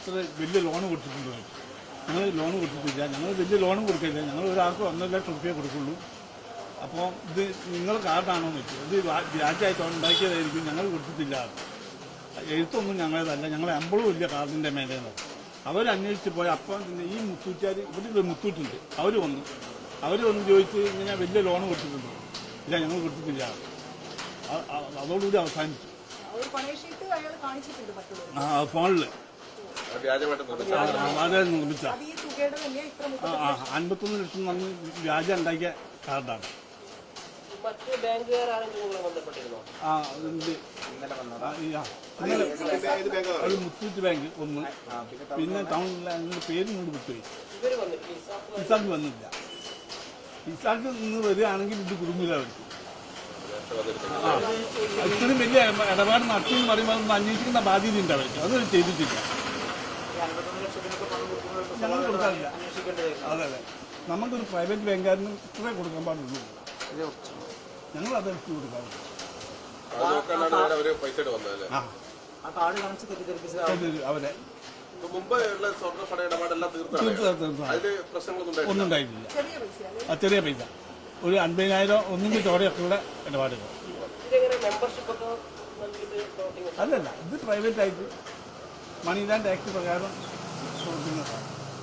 ഇത്ര വലിയ ലോൺ കൊടുത്തിട്ടുണ്ടോ? ഞങ്ങൾ ലോൺ കൊടുത്തിട്ടില്ല. ഞങ്ങൾ വലിയ ലോണും കൊടുക്കില്ല. ഞങ്ങൾ ഒരാൾക്ക് 1.5 ലക്ഷം റുപ്യ കൊടുക്കുള്ളൂ. അപ്പോൾ ഇത് നിങ്ങൾ കാർഡാണോ എന്ന് വെച്ചു. ഇത് വ്യാജമായിട്ട് ഉണ്ടാക്കിയതായിരിക്കും. ഞങ്ങൾ കൊടുത്തിട്ടില്ല. എഴുത്തൊന്നും ഞങ്ങളതല്ല. ഞങ്ങളെ അമ്പളും ഇല്ല കാർഡിൻ്റെ മേലേന്ന്. അവരന്വേഷിച്ച് പോയി. അപ്പം ഈ മുത്തൂറ്റാർ ഇവിടെ മുത്തൂറ്റുണ്ട്. അവർ വന്ന് ചോദിച്ച് ഇങ്ങനെ വലിയ ലോൺ കൊടുത്തിട്ടുണ്ടോ? ഇല്ല, ഞങ്ങൾ കൊടുത്തിട്ടില്ല. അതോടുകൂടി അവസാനിച്ചു. ഫോണിൽ വളരെ നിർമ്മിച്ച 51 ലക്ഷം വന്ന് വ്യാജം ഉണ്ടാക്കിയ കാർഡാണ്. അത് മുത്തൂറ്റ് ബാങ്ക് ഒന്ന്, പിന്നെ ടൗണിലെ പേര് കൊണ്ട് വിട്ടുപോയി. ഇസാഖ് വന്നില്ല. ഇസാഖ് നിന്ന് വരികയാണെങ്കിൽ ഇത് കുടുങ്ങില്ല അവർക്ക്. ഇത്രയും വലിയ ഇടപാട് നടത്തിയെന്ന് പറയുമ്പോൾ അതൊന്നും അന്വേഷിക്കുന്ന ബാധ്യതയുണ്ട് അവർക്ക്. അത് ചെയ്തിട്ടില്ല. ഞങ്ങൾ കൊടുക്കാറില്ല. അതെ അതെ, നമുക്കൊരു പ്രൈവറ്റ് ബാങ്കുകാരന് ഇത്രേ കൊടുക്കാൻ പാടുള്ളൂ. ഞങ്ങൾ അതെടുത്ത് കൊടുക്കാറുണ്ട്. അവരെ ഒന്നും ഉണ്ടായിട്ടില്ല. ചെറിയ പൈസ ഒരു 50,000 ഒന്നും ചോടെയൊക്കെയുള്ള ഇടപാടുകൾ. അല്ലല്ല, ഇത് പ്രൈവറ്റ് ആയിട്ട് മണി ലാൻഡ് ആക്ട് പ്രകാരം പ്രവർത്തിക്കുന്നതാണ്.